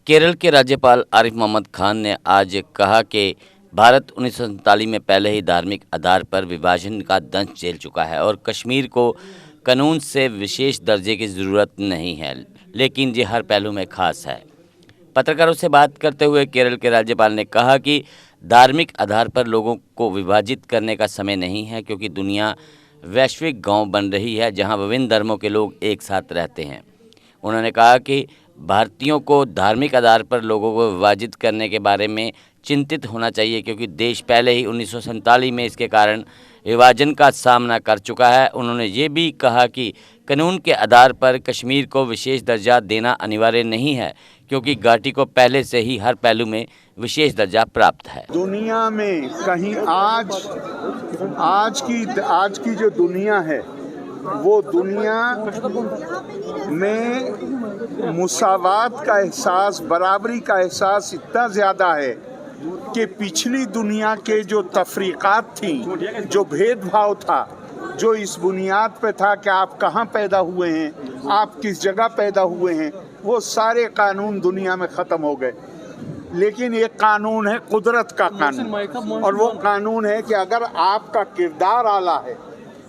केरल के राज्यपाल आरिफ मोहम्मद खान ने आज कहा कि भारत 1947 में पहले ही धार्मिक आधार पर विभाजन का दंश झेल चुका है और कश्मीर को कानून से विशेष दर्जे की ज़रूरत नहीं है, लेकिन ये हर पहलू में खास है। पत्रकारों से बात करते हुए केरल के राज्यपाल ने कहा कि धार्मिक आधार पर लोगों को विभाजित करने का समय नहीं है, क्योंकि दुनिया वैश्विक गांव बन रही है जहां विभिन्न धर्मों के लोग एक साथ रहते हैं। उन्होंने कहा कि भारतीयों को धार्मिक आधार पर लोगों को विभाजित करने के बारे में चिंतित होना चाहिए, क्योंकि देश पहले ही 1947 में इसके कारण विभाजन का सामना कर चुका है। उन्होंने ये भी कहा कि कानून के आधार पर कश्मीर को विशेष दर्जा देना अनिवार्य नहीं है, क्योंकि घाटी को पहले से ही हर पहलू में विशेष दर्जा प्राप्त है। दुनिया में कहीं आज की जो दुनिया है, वो दुनिया में मुसावात का एहसास, बराबरी का एहसास इतना ज़्यादा है कि पिछली दुनिया के जो तफरीक़ात थी, जो भेदभाव था, जो इस बुनियाद पे था कि आप कहाँ पैदा हुए हैं, आप किस जगह पैदा हुए हैं, वो सारे कानून दुनिया में ख़त्म हो गए। लेकिन एक कानून है कुदरत का कानून, और वो कानून है कि अगर आपका किरदार आला है,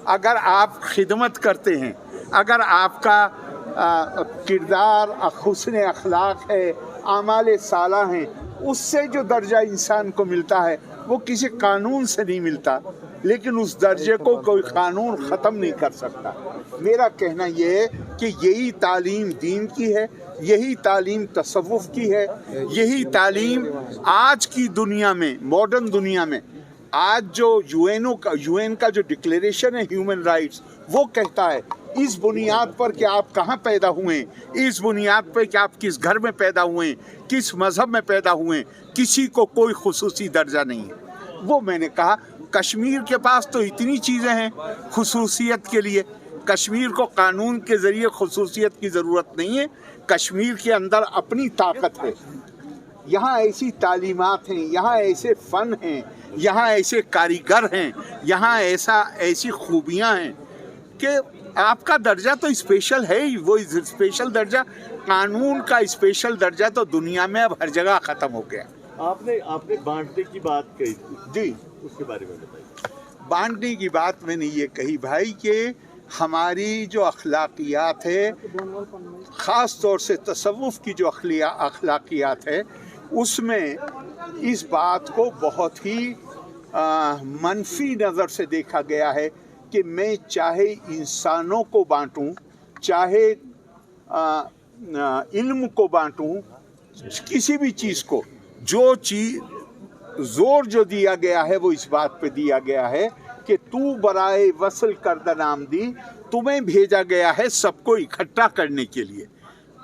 अगर आप खिदमत करते हैं, अगर आपका किरदार हुस्न अखलाक है, आमाल साला हैं, उससे जो दर्जा इंसान को मिलता है वो किसी कानून से नहीं मिलता, लेकिन उस दर्जे को कोई कानून ख़त्म नहीं कर सकता। मेरा कहना ये है कि यही तालीम दीन की है, यही तालीम तसव्वुफ़ की है, यही तालीम आज की दुनिया में, मॉडर्न दुनिया में, आज जो यूएन का जो डिक्लेरेशन है ह्यूमन राइट्स, वो कहता है इस बुनियाद पर कि आप कहाँ पैदा हुए हैं, इस बुनियाद पर कि आप किस घर में पैदा हुए हैं, किस मज़हब में पैदा हुए हैं, किसी को कोई खुसूसी दर्जा नहीं है। वो मैंने कहा कश्मीर के पास तो इतनी चीज़ें हैं खुसूसियत के लिए, कश्मीर को कानून के ज़रिए खुसूसियत की ज़रूरत नहीं है। कश्मीर के अंदर अपनी ताकत है, यहाँ ऐसी तालीमात हैं, यहाँ ऐसे फ़न हैं, यहाँ ऐसे कारीगर हैं, यहाँ ऐसी खूबियाँ हैं कि आपका दर्जा तो स्पेशल है ही। वो स्पेशल दर्जा, कानून का स्पेशल दर्जा तो दुनिया में अब हर जगह ख़त्म हो गया। आपने बांटने की बात कही थी जी, उसके बारे में बताइए। बांटने की बात मैंने ये कही भाई कि हमारी जो अखलाकियात है, ख़ास तौर से तसव्वुफ़ की जो अखलाकियात है, उसमें इस बात को बहुत ही मनफी नज़र से देखा गया है कि मैं चाहे इंसानों को बांटूं, चाहे इल्म को बांटूं, किसी भी चीज़ को, जो चीज़ ज़ोर जो दिया गया है वो इस बात पे दिया गया है कि तू बराए वसल करदा नाम दी, तुम्हें भेजा गया है सबको इकट्ठा करने के लिए,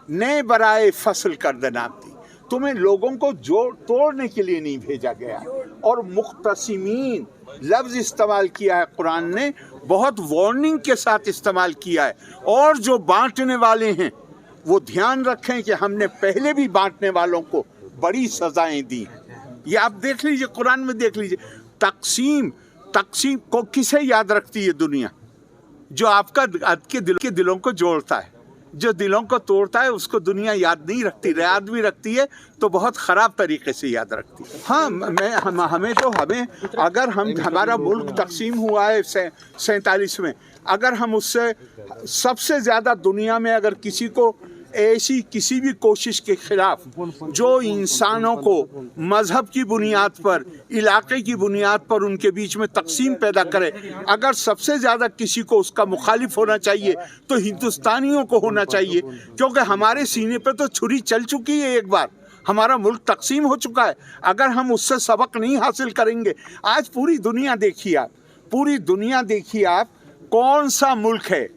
नए बराए फसल करदा नाम दी, तुम्हें लोगों को जोड़ तोड़ने के लिए नहीं भेजा गया। और मुख्तसिमीन लफ्ज़ इस्तेमाल किया है कुरान ने, बहुत वार्निंग के साथ इस्तेमाल किया है। और जो बांटने वाले हैं वो ध्यान रखें कि हमने पहले भी बांटने वालों को बड़ी सज़ाएं दी। ये आप देख लीजिए, कुरान में देख लीजिए, तकसीम को किसे याद रखती है दुनिया? जो आपके दिलों को जोड़ता है, जो दिलों को तोड़ता है उसको दुनिया याद नहीं रखती। याद भी रखती है तो बहुत ख़राब तरीके से याद रखती है। हाँ, हमें अगर हमारा मुल्क तकसीम हुआ है 47 में, अगर हम उससे सबसे ज़्यादा दुनिया में अगर किसी को ऐसी किसी भी कोशिश के ख़िलाफ़ जो इंसानों को मज़हब की बुनियाद पर, इलाके की बुनियाद पर उनके बीच में तकसीम पैदा करे, अगर सबसे ज़्यादा किसी को उसका मुखालिफ होना चाहिए तो हिंदुस्तानियों को होना चाहिए, क्योंकि हमारे सीने पे तो छुरी चल चुकी है, एक बार हमारा मुल्क तकसीम हो चुका है। अगर हम उससे सबक नहीं हासिल करेंगे, आज पूरी दुनिया देखिए आप, कौन सा मुल्क है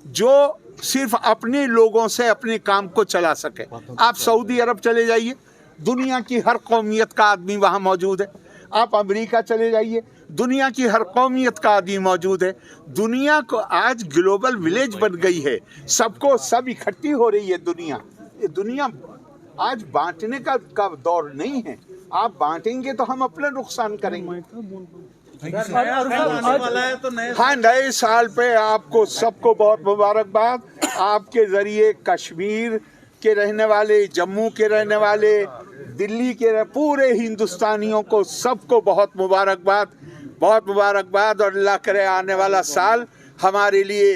जो सिर्फ अपने लोगों से अपने काम को चला सके? आप सऊदी अरब चले जाइए, दुनिया की हर कौमियत का आदमी वहाँ मौजूद है। आप अमेरिका चले जाइए, दुनिया की हर कौमियत का आदमी मौजूद है। दुनिया को आज ग्लोबल विलेज बन गई है, सब इकट्ठी हो रही है दुनिया। आज बांटने का दौर नहीं है। आप बांटेंगे तो हम अपना नुकसान करेंगे। हाँ, नए साल पे आपको सबको बहुत मुबारकबाद। आपके ज़रिए कश्मीर के रहने वाले, जम्मू के रहने वाले, दिल्ली के पूरे हिंदुस्तानियों को सबको बहुत मुबारकबाद और अल्लाह करे आने वाला साल हमारे लिए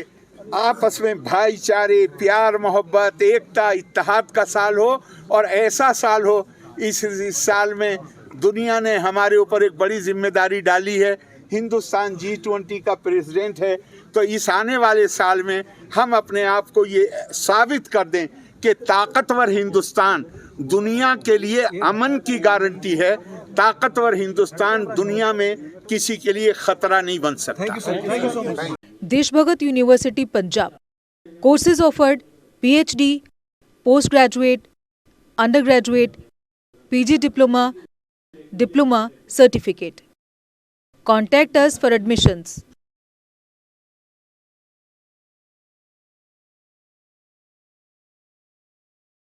आपस में भाईचारे, प्यार, मोहब्बत, एकता, इत्तेहाद का साल हो और ऐसा साल हो। इस साल में दुनिया ने हमारे ऊपर एक बड़ी जिम्मेदारी डाली है। हिंदुस्तान G20 का प्रेसिडेंट है, तो इस आने वाले साल में हम अपने आप को ये साबित कर दें कि ताकतवर हिंदुस्तान दुनिया के लिए अमन की गारंटी है। ताकतवर हिंदुस्तान दुनिया में किसी के लिए खतरा नहीं बन सकता। Deshbhagat university Punjab courses offered PhD, postgraduate, undergraduate, PG diploma, certificate. Contact us for admissions.